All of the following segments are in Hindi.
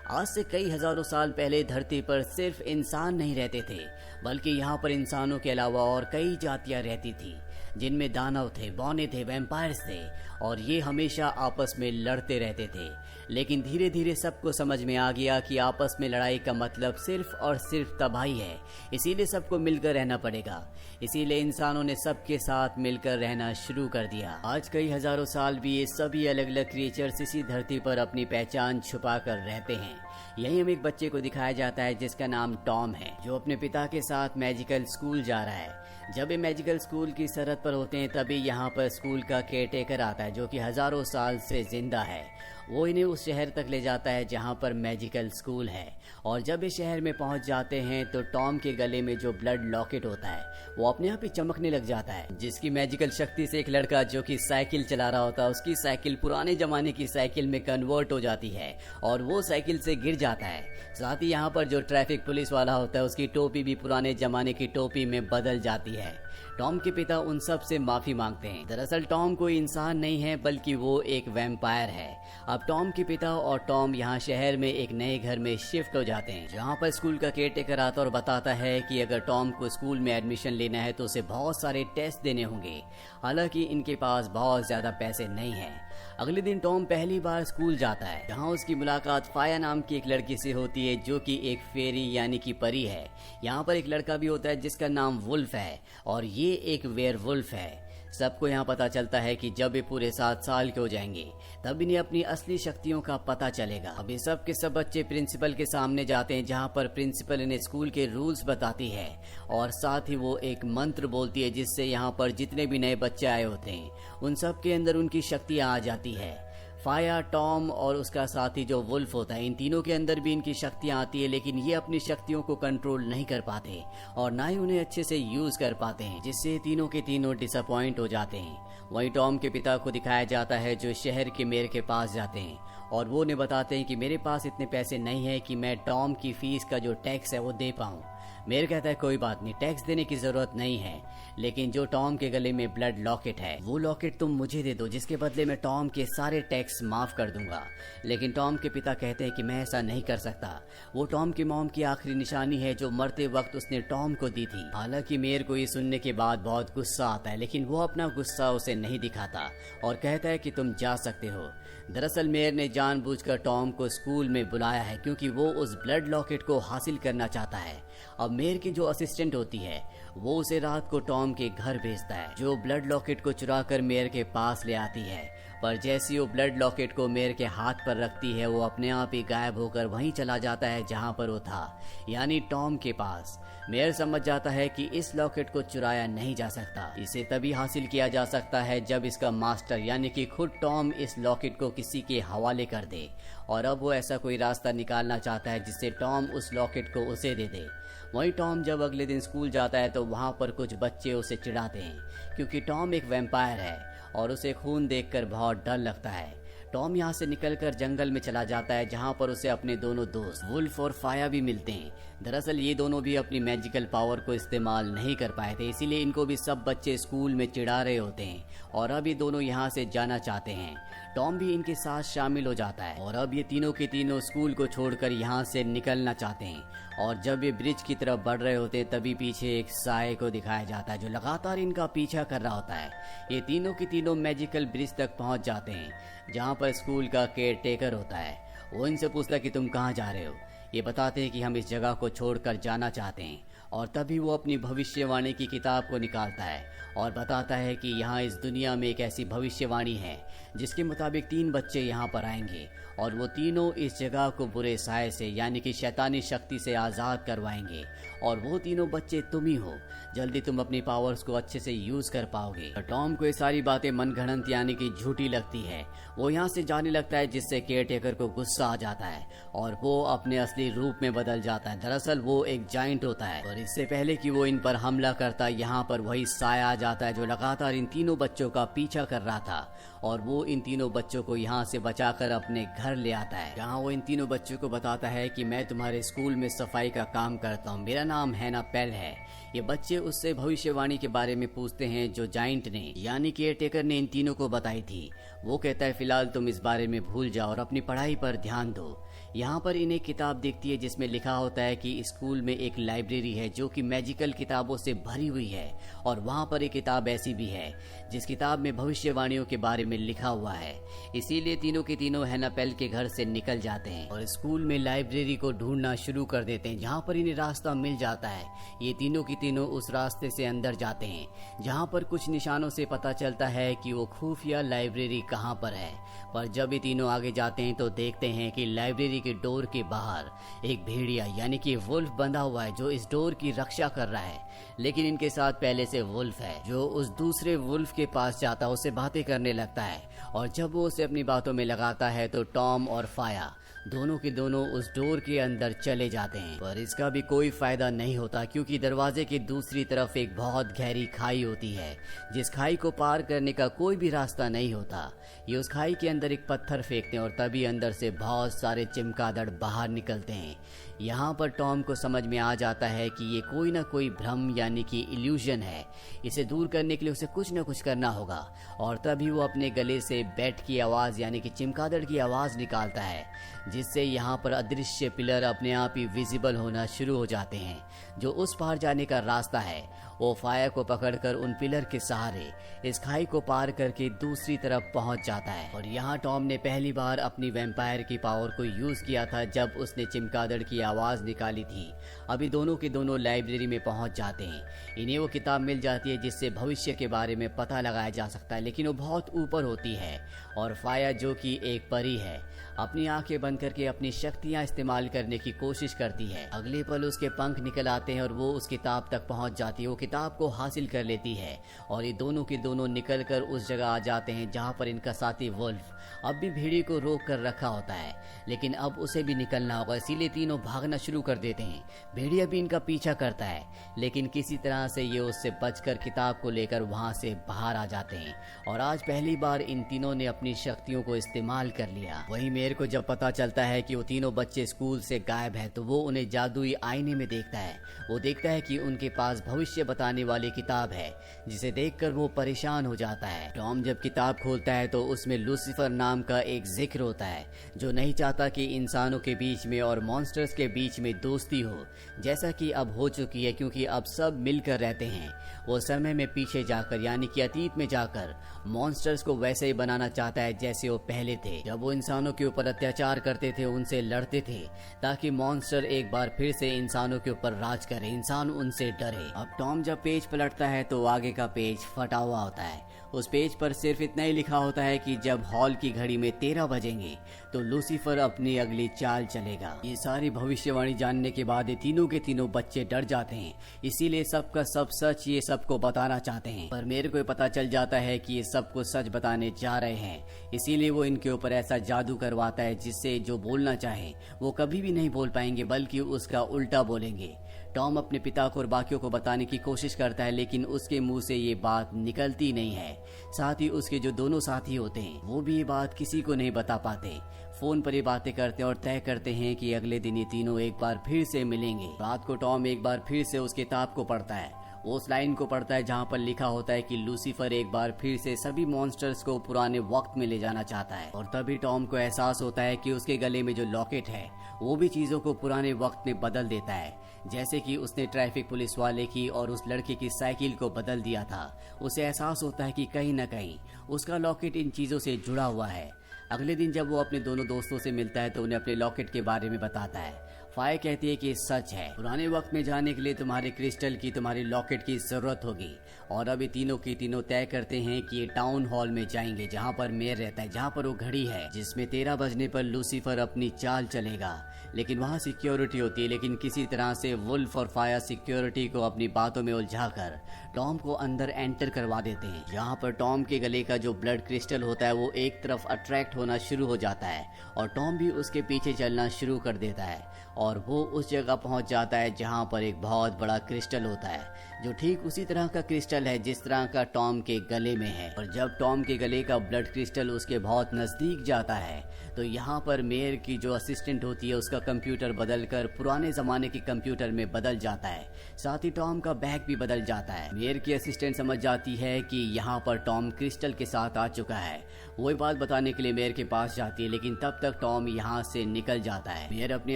आज से कई हजारों साल पहले धरती पर सिर्फ इंसान नहीं रहते थे, बल्कि यहाँ पर इंसानों के अलावा और कई जातियां रहती थी, जिनमें दानव थे, बौने थे, वैम्पायर्स थे, और ये हमेशा आपस में लड़ते रहते थे। लेकिन धीरे धीरे सबको समझ में आ गया कि आपस में लड़ाई का मतलब सिर्फ और सिर्फ तबाही है, इसीलिए सबको मिलकर रहना पड़ेगा। इसीलिए इंसानों ने सबके साथ मिलकर रहना शुरू कर दिया। आज कई हजारों साल भी ये सभी अलग अलग क्रिएचर्स इसी धरती पर अपनी पहचान छुपा कर रहते हैं। यही हम एक बच्चे को दिखाया जाता है जिसका नाम टॉम है, जो अपने पिता के साथ मैजिकल स्कूल जा रहा है। जब ये मैजिकल स्कूल की सरहद पर होते हैं तभी यहाँ पर स्कूल का केयरटेकर आता है, जो कि हजारों साल से जिंदा है। वो इन्हें उस शहर तक ले जाता है जहाँ पर मैजिकल स्कूल है। और जब इस शहर में पहुँच जाते हैं तो टॉम के गले में जो ब्लड लॉकेट होता है वो अपने आप ही चमकने लग जाता है, जिसकी मैजिकल शक्ति से एक लड़का जो कि साइकिल चला रहा होता है, उसकी साइकिल पुराने जमाने की साइकिल में कन्वर्ट हो जाती है और वो साइकिल से गिर जाता है। साथ ही यहाँ पर जो ट्रैफिक पुलिस वाला होता है उसकी टोपी भी पुराने जमाने की टोपी में बदल जाती है। टॉम के पिता उन सब से माफी मांगते हैं। दरअसल टॉम कोई इंसान नहीं है, बल्कि वो एक वैम्पायर है। अब टॉम के पिता और टॉम यहाँ शहर में एक नए घर में शिफ्ट हो जाते हैं, जहाँ पर स्कूल का केयरटेकर आता और बताता है कि अगर टॉम को स्कूल में एडमिशन लेना है तो उसे बहुत सारे टेस्ट देने होंगे। हालांकि इनके पास बहुत ज्यादा पैसे नहीं है। अगले दिन टॉम पहली बार स्कूल जाता है, जहाँ उसकी मुलाकात फाया नाम की एक लड़की से होती है, जो कि एक फेरी यानी कि परी है। यहाँ पर एक लड़का भी होता है जिसका नाम वुल्फ है, और ये एक वेयरवुल्फ है। सबको यहाँ पता चलता है कि जब ये पूरे 7 साल के हो जाएंगे तब इन्हें अपनी असली शक्तियों का पता चलेगा। अब ये सब के सब बच्चे प्रिंसिपल के सामने जाते हैं, जहाँ पर प्रिंसिपल इन्हें स्कूल के रूल्स बताती है और साथ ही वो एक मंत्र बोलती है, जिससे यहाँ पर जितने भी नए बच्चे आए होते हैं उन सब के अंदर उनकी शक्तियाँ आ जाती है। फाया, टॉम और उसका साथी जो वुल्फ होता है, इन तीनों के अंदर भी इनकी शक्तियां आती है, लेकिन ये अपनी शक्तियों को कंट्रोल नहीं कर पाते और ना ही उन्हें अच्छे से यूज कर पाते हैं, जिससे तीनों के तीनों डिसअपॉइंट हो जाते हैं। वहीं टॉम के पिता को दिखाया जाता है, जो शहर के मेयर के पास जाते हैं और वो उन्हें बताते हैं कि मेरे पास इतने पैसे नहीं है कि मैं टॉम की फीस का जो टैक्स है वो दे पाऊँ। मेयर कहता है कोई बात नहीं, टैक्स देने की जरूरत नहीं है, लेकिन जो टॉम के गले में ब्लड लॉकेट है वो लॉकेट तुम मुझे दे दो, जिसके बदले मैं टॉम के सारे टैक्स माफ कर दूंगा। लेकिन टॉम के पिता कहते हैं कि मैं ऐसा नहीं कर सकता, वो टॉम की मॉम की आखिरी निशानी है जो मरते वक्त उसने टॉम को दी थी। हालांकि मेयर को ये सुनने के बाद बहुत गुस्सा आता है, लेकिन वो अपना गुस्सा उसे नहीं दिखाता और कहता है कि तुम जा सकते हो। दरअसल मेयर ने जानबूझकर टॉम को स्कूल में बुलाया है क्योंकि वो उस ब्लड लॉकेट को हासिल करना चाहता है। अब मेयर की जो असिस्टेंट होती है वो उसे रात को टॉम के घर भेजता है, जो ब्लड लॉकेट को चुरा कर मेयर के पास ले आती है। पर जैसे वो ब्लड लॉकेट को मेयर के हाथ पर रखती है वो अपने आप ही गायब होकर वहीं चला जाता है जहां पर वो था, यानी टॉम के पास। मेयर समझ जाता है कि इस लॉकेट को चुराया नहीं जा सकता, इसे तभी हासिल किया जा सकता है जब इसका मास्टर यानी कि खुद टॉम इस लॉकेट को किसी के हवाले कर दे। और अब वो ऐसा कोई रास्ता निकालना चाहता है जिससे टॉम उस लॉकेट को उसे दे दे। वहीं टॉम जब अगले दिन स्कूल जाता है तो वहाँ पर कुछ बच्चे उसे चिढ़ाते हैं, क्योंकि टॉम एक वैम्पायर है और उसे खून देखकर बहुत डर लगता है। टॉम यहाँ से निकलकर जंगल में चला जाता है, जहाँ पर उसे अपने दोनों दोस्त वुल्फ और फाया भी मिलते हैं। दरअसल ये दोनों भी अपनी मैजिकल पावर को इस्तेमाल नहीं कर पाए थे, इसीलिए इनको भी सब बच्चे स्कूल में चिढ़ा रहे होते हैं और अब ये दोनों यहाँ से जाना चाहते हैं। टॉम भी इनके साथ शामिल हो जाता है और अब ये तीनों के तीनों स्कूल को छोड़कर यहाँ से निकलना चाहते हैं। और जब ये ब्रिज की तरफ बढ़ रहे होते हैं तभी पीछे एक साए को दिखाया जाता है, जो लगातार इनका पीछा कर रहा होता है। ये तीनों के तीनों मैजिकल ब्रिज तक पहुँच जाते हैं, जहाँ पर स्कूल का केयरटेकर होता है। वो इनसे पूछता है कि तुम कहाँ जा रहे हो। ये बताते हैं कि हम इस जगह को छोड़कर जाना चाहते हैं, और तभी वो अपनी भविष्यवाणी की किताब को निकालता है और बताता है कि यहाँ इस दुनिया में एक ऐसी भविष्यवाणी है जिसके मुताबिक 3 बच्चे यहाँ पर आएंगे और वो तीनों इस जगह को बुरे साए से यानी कि शैतानी शक्ति से आज़ाद करवाएंगे, और वो तीनों बच्चे तुम ही हो। जल्दी तुम अपनी पावर्स को अच्छे से यूज कर पाओगे। टॉम को ये सारी बातें मनगढ़ंत यानी कि झूठी लगती है। वो यहाँ से जाने लगता है, जिससे केयरटेकर को गुस्सा आ जाता है और वो अपने असली रूप में बदल जाता है। दरअसल वो एक जाइंट होता है और इससे पहले कि वो इन पर हमला करता है, यहाँ पर वही साया आ जाता है जो लगातार इन तीनों बच्चों का पीछा कर रहा था, और वो इन तीनों बच्चों को यहाँ से बचाकर अपने घर ले आता है, जहाँ वो इन तीनों बच्चों को बताता है कि मैं तुम्हारे स्कूल में सफाई का काम करता हूँ, मेरा नाम हैना पेल है। ये बच्चे उससे भविष्यवाणी के बारे में पूछते हैं जो जाइंट ने यानी केयरटेकर ने इन तीनों को बताई थी। वो कहता है फिलहाल तुम इस बारे में भूल जाओ और अपनी पढ़ाई पर ध्यान दो। यहाँ पर इन्हें किताब दिखती है जिसमें लिखा होता है कि स्कूल में एक लाइब्रेरी है जो कि मैजिकल किताबों से भरी हुई है, और वहाँ पर एक किताब ऐसी भी है जिस किताब में भविष्यवाणियों के बारे में लिखा हुआ है। इसीलिए तीनों के तीनों हैनापेल के घर से निकल जाते हैं और स्कूल में लाइब्रेरी को ढूंढना शुरू कर देते हैं। जहाँ पर इन्हें रास्ता मिल जाता है, ये तीनों की तीनों उस रास्ते से अंदर जाते हैं जहाँ पर कुछ निशानों से पता चलता है कि वो खुफिया लाइब्रेरी कहाँ पर है। पर जब ये तीनों आगे जाते हैं तो देखते हैं कि लाइब्रेरी के डोर के बाहर एक भेड़िया यानी कि वुल्फ बंधा हुआ है जो इस डोर की रक्षा कर रहा है। लेकिन इनके साथ पहले से वुल्फ है जो उस दूसरे वुल्फ के पास जाता है, उससे बातें करने लगता है, और जब वो उसे अपनी बातों में लगाता है तो टॉम और फाया दोनों के दोनों उस डोर के अंदर चले जाते हैं। पर इसका भी कोई फायदा नहीं होता क्योंकि दरवाजे की दूसरी तरफ एक बहुत गहरी खाई होती है जिस खाई को पार करने का कोई भी रास्ता नहीं होता। ये उस खाई के अंदर एक पत्थर फेंकते हैं और तभी अंदर से बहुत सारे चमगादड़ बाहर निकलते हैं। यहाँ पर टॉम को समझ में आ जाता है कि ये कोई ना कोई भ्रम यानी कि इल्यूजन है। इसे दूर करने के लिए उसे कुछ न कुछ करना होगा, और तभी वो अपने गले से बैट की आवाज़ यानी कि चमगादड़ की आवाज़ निकालता है जिससे यहाँ पर अदृश्य पिलर अपने आप ही विजिबल होना शुरू हो जाते हैं जो उस पार जाने का रास्ता है। वो फाया को पकड़कर उन पिलर के सहारे इस खाई को पार करके दूसरी तरफ पहुंच जाता है। और यहाँ टॉम ने पहली बार अपनी वैम्पायर की पावर को यूज किया था जब उसने चमगादड़ की आवाज निकाली थी। अभी दोनों के दोनों लाइब्रेरी में पहुंच जाते हैं। इन्हें वो किताब मिल जाती है जिससे भविष्य के बारे में पता लगाया जा सकता है, लेकिन वो बहुत ऊपर होती है। और फाया जो कि एक परी है अपनी आंखें बंद करके अपनी शक्तियां इस्तेमाल करने की कोशिश करती है। अगले पल उसके पंख निकल आते हैं और वो उस किताब तक पहुंच जाती है। वो किताब को हासिल कर लेती है और ये दोनों के दोनों निकलकर उस जगह आ जाते हैं जहां पर इनका साथी वुल्फ अब भी भेड़ी को रोक कर रखा होता है, लेकिन अब उसे भी निकलना होगा, इसीलिए तीनों भागना शुरू कर देते हैं। भेड़िया भी इनका पीछा करता है, लेकिन किसी तरह से ये उससे बचकर किताब को लेकर वहां से बाहर आ जाते हैं। और आज पहली बार इन तीनों ने अपनी शक्तियों को इस्तेमाल कर लिया। वहीं मेयर को जब पता चलता है कि वो तीनों बच्चे स्कूल से गायब हैं, तो वो उन्हें जादुई आईने में देखता है। वो देखता है कि उनके पास भविष्य बताने वाली किताब है, जिसे देखकर वो परेशान हो जाता है। टॉम जब किताब खोलता है तो उसमें लूसीफर नाम का एक जिक्र होता है जो नहीं चाहता कि इंसानों के बीच में और मॉन्स्टर्स के बीच में दोस्ती हो, जैसा कि अब हो चुकी है क्योंकि अब सब मिलकर रहते हैं। वो समय में पीछे जाकर यानी कि अतीत में जाकर मॉन्स्टर्स को वैसे ही बनाना चाहता है जैसे वो पहले थे, जब वो इंसानों के ऊपर अत्याचार करते थे, उनसे लड़ते थे, ताकि मॉन्स्टर एक बार फिर से इंसानों के ऊपर राज करे, इंसान उनसे डरे। अब टॉम जब पेज पलटता है तो आगे का पेज फटा हुआ होता है। उस पेज पर सिर्फ इतना ही लिखा होता है कि जब हॉल की घड़ी में 13 बजेंगे तो लूसीफर अपनी अगली चाल चलेगा। ये सारी भविष्यवाणी जानने के बाद ये तीनों के तीनों बच्चे डर जाते हैं, इसीलिए सबका सब सच ये सबको बताना चाहते हैं। पर मेरे को पता चल जाता है कि ये सबको सच बताने जा रहे हैं, इसीलिए वो इनके ऊपर ऐसा जादू करवाता है जिससे जो बोलना चाहे वो कभी भी नहीं बोल पाएंगे, बल्कि उसका उल्टा बोलेंगे। टॉम अपने पिता को और बाकियों को बताने की कोशिश करता है, लेकिन उसके मुंह से ये बात निकलती नहीं है। साथ ही उसके जो दोनों साथी होते हैं वो भी ये बात किसी को नहीं बता पाते। फोन पर ये बातें करते हैं और तय करते हैं कि अगले दिन ये तीनों एक बार फिर से मिलेंगे। रात को टॉम एक बार फिर से उस किताब को पढ़ता है। वो उस लाइन को पढ़ता है जहाँ पर लिखा होता है कि लूसीफर एक बार फिर से सभी मॉन्स्टर्स को पुराने वक्त में ले जाना चाहता है। और तभी टॉम को एहसास होता है कि उसके गले में जो लॉकेट है वो भी चीजों को पुराने वक्त में बदल देता है, जैसे कि उसने ट्रैफिक पुलिस वाले की और उस लड़के की साइकिल को बदल दिया था। उसे एहसास होता है कि कहीं न कहीं उसका लॉकेट इन चीजों से जुड़ा हुआ है। अगले दिन जब वो अपने दोनों दोस्तों से मिलता है तो उन्हें अपने लॉकेट के बारे में बताता है। फाय कहती है कि सच है, पुराने वक्त में जाने के लिए तुम्हारे क्रिस्टल की, तुम्हारी लॉकेट की जरूरत होगी। और अभी तीनों की तीनों तय करते हैं कि ये टाउन हॉल में जाएंगे जहाँ पर मेयर रहता है, जहाँ पर वो घड़ी है जिसमें 13 बजने पर लूसीफर अपनी चाल चलेगा। लेकिन वहाँ सिक्योरिटी होती है, लेकिन किसी तरह से वुल्फ और फायर सिक्योरिटी को अपनी बातों में उलझाकर टॉम को अंदर एंटर करवा देते हैं। यहाँ पर टॉम के गले का जो ब्लड क्रिस्टल होता है वो एक तरफ अट्रैक्ट होना शुरू हो जाता है और टॉम भी उसके पीछे चलना शुरू कर देता है और वो उस जगह पहुंच जाता है जहां पर एक बहुत बड़ा क्रिस्टल होता है जो ठीक उसी तरह का क्रिस्टल है जिस तरह का टॉम के गले में है। और जब टॉम के गले का ब्लड क्रिस्टल उसके बहुत नजदीक जाता है तो यहाँ पर मेयर की जो असिस्टेंट होती है उसका कंप्यूटर बदलकर पुराने जमाने के कंप्यूटर में बदल जाता है। साथ ही टॉम का बैग भी बदल जाता है। मेयर की असिस्टेंट समझ जाती है कि यहाँ पर टॉम क्रिस्टल के साथ आ चुका है। वो बात बताने के लिए मेयर के पास जाती है, लेकिन तब तक टॉम यहाँ से निकल जाता है। मेयर अपने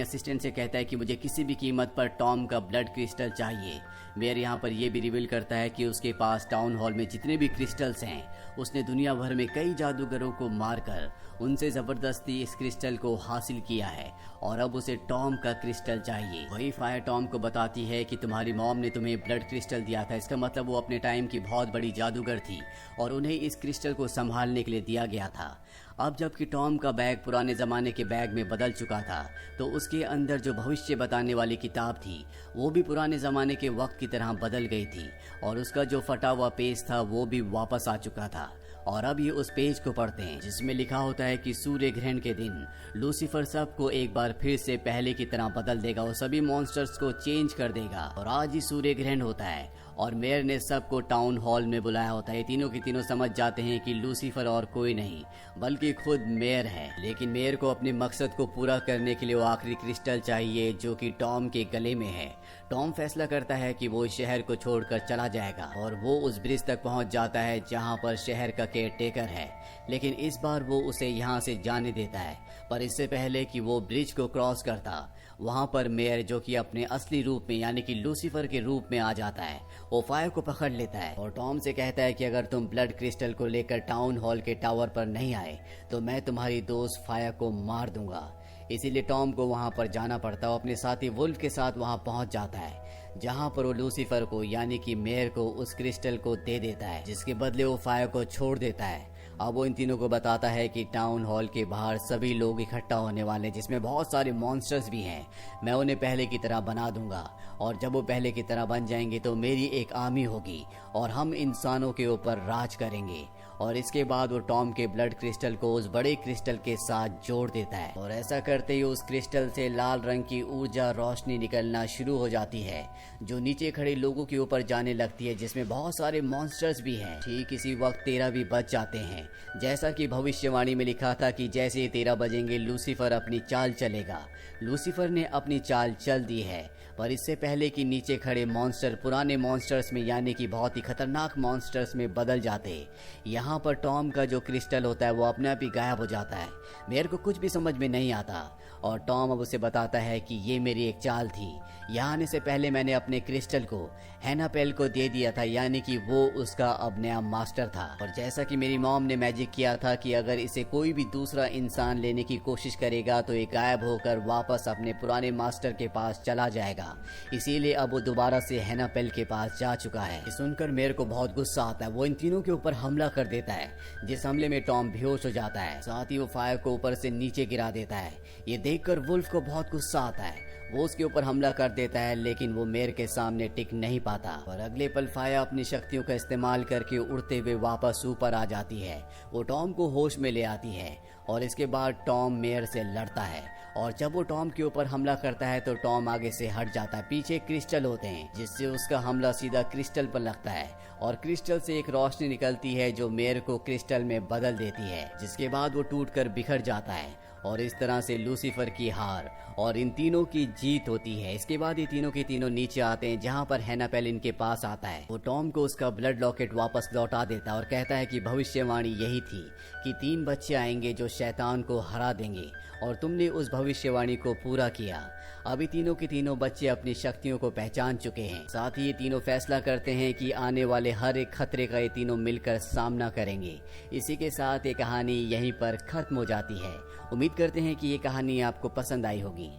असिस्टेंट से कहता है कि मुझे किसी भी कीमत पर टॉम का ब्लड क्रिस्टल चाहिए। मेयर यहाँ पर यह भी रिवील करता है कि उसके पास टाउन हॉल में जितने भी क्रिस्टल्स हैं उसने दुनिया भर में कई जादूगरों को मारकर उनसे जबरदस्ती इस क्रिस्टल को हासिल किया है और अब उसे टॉम का क्रिस्टल चाहिए। वही फायर टॉम को बताती है कि तुम्हारी मॉम ने तुम्हें ब्लड क्रिस्टल दिया था, इसका मतलब वो अपने टाइम की बहुत बड़ी जादूगर थी और उन्हें इस क्रिस्टल को संभालने के लिए दिया गया था। अब जबकि टॉम का बैग पुराने ज़माने के बैग में बदल चुका था तो उसके अंदर जो भविष्य बताने वाली किताब थी वो भी पुराने ज़माने के वक्त की तरह बदल गई थी और उसका जो फटा हुआ पेज था वो भी वापस आ चुका था। और अब ये उस पेज को पढ़ते हैं जिसमें लिखा होता है कि सूर्य ग्रहण के दिन लूसीफर सबको एक बार फिर से पहले की तरह बदल देगा और सभी मॉन्स्टर्स को चेंज कर देगा। और आज ही सूर्य ग्रहण होता है और मेयर ने सबको टाउन हॉल में बुलाया होता है। तीनों के तीनों समझ जाते हैं कि लूसीफर और कोई नहीं बल्कि खुद मेयर है। लेकिन मेयर को अपने मकसद को पूरा करने के लिए वो आखिरी क्रिस्टल चाहिए जो कि टॉम के गले में है। टॉम फैसला करता है कि वो शहर को छोड़कर चला जाएगा और वो उस ब्रिज तक पहुंच जाता है जहां पर शहर का केयरटेकर है, लेकिन इस बार वो उसे यहां से जाने देता है। पर इससे पहले कि वो ब्रिज को क्रॉस करता वहां पर मेयर जो कि अपने असली रूप में यानी कि लूसीफर के रूप में आ जाता है, वो फायर को पकड़ लेता है और टॉम से कहता है कि अगर तुम ब्लड क्रिस्टल को लेकर टाउन हॉल के टावर पर नहीं आए तो मैं तुम्हारी दोस्त फायर को मार दूंगा। इसीलिए टॉम को वहां पर जाना पड़ता है। अपने साथी वुल्फ के साथ वहां पहुंच जाता है जहां पर वो लूसीफर को यानी कि मेयर को उस क्रिस्टल को दे देता है जिसके बदले वो फायर को छोड़ देता है। अब वो इन तीनों को बताता है कि टाउन हॉल के बाहर सभी लोग इकट्ठा होने वाले हैं जिसमें बहुत सारे मॉन्स्टर्स भी हैं। मैं उन्हें पहले की तरह बना दूंगा और जब वो पहले की तरह बन जाएंगे तो मेरी एक आर्मी होगी और हम इंसानों के ऊपर राज करेंगे। और इसके बाद वो टॉम के ब्लड क्रिस्टल को उस बड़े क्रिस्टल के साथ जोड़ देता है और ऐसा करते ही उस क्रिस्टल से लाल रंग की ऊर्जा रोशनी निकलना शुरू हो जाती है जो नीचे खड़े लोगों के ऊपर जाने लगती है जिसमें बहुत सारे मॉन्स्टर्स भी हैं। ठीक इसी वक्त 13 भी बज जाते हैं जैसा कि भविष्यवाणी में लिखा था कि जैसे ही 13 बजेंगे लूसीफर अपनी चाल चलेगा। लूसीफर ने अपनी चाल चल दी है पर इससे पहले कि नीचे खड़े मॉन्स्टर पुराने मॉन्स्टर्स में यानी कि बहुत ही खतरनाक मॉन्स्टर्स में बदल जाते। यहाँ पर टॉम का जो क्रिस्टल होता है वो अपने आप ही गायब हो जाता है। मेरे को कुछ भी समझ में नहीं आता और टॉम अब उसे बताता है कि ये मेरी एक चाल थी। यहाँ आने से पहले मैंने अपने क्रिस्टल को हैनापेल को दे दिया था यानी कि वो उसका अब नया मास्टर था। और जैसा कि मेरी मॉम ने मैजिक किया था कि अगर इसे कोई भी दूसरा इंसान लेने की कोशिश करेगा तो ये गायब होकर वापस अपने पुराने मास्टर के पास चला जाएगा, इसीलिए अब वो दोबारा से हैनापेल के पास जा चुका है। ये सुनकर मेरे को बहुत गुस्सा आता है। वो इन तीनों के ऊपर हमला कर देता है जिस हमले में टॉम बेहोश हो जाता है। साथ ही वो फायर को ऊपर से नीचे गिरा देता है। ये देखकर वुल्फ को बहुत गुस्सा आता है। वो उसके ऊपर हमला कर देता है लेकिन वो मेयर के सामने टिक नहीं पाता और अगले पल फाया अपनी शक्तियों का इस्तेमाल करके उड़ते हुए वापस ऊपर आ जाती है। वो टॉम को होश में ले आती है और इसके बाद टॉम मेयर से लड़ता है और जब वो टॉम के ऊपर हमला करता है तो टॉम आगे से हट जाता है। पीछे क्रिस्टल होते हैं जिससे उसका हमला सीधा क्रिस्टल पर लगता है और क्रिस्टल से एक रोशनी निकलती है जो मेयर को क्रिस्टल में बदल देती है, जिसके बाद वो टूटकर बिखर जाता है और इस तरह से लूसीफर की हार और इन तीनों की जीत होती है। इसके बाद ये तीनों के तीनों नीचे आते हैं जहां पर हैनापेल इनके पास आता है। वो टॉम को उसका ब्लड लॉकेट वापस लौटा देता है और कहता है कि भविष्यवाणी यही थी कि 3 बच्चे आएंगे जो शैतान को हरा देंगे और तुमने उस भविष्यवाणी को पूरा किया। अभी तीनों के तीनों बच्चे अपनी शक्तियों को पहचान चुके हैं। साथ ही ये तीनों फैसला करते हैं कि आने वाले हर एक खतरे का ये तीनों मिलकर सामना करेंगे। इसी के साथ ये कहानी यहीं पर खत्म हो जाती है। उम्मीद करते हैं कि ये कहानी आपको पसंद आई होगी।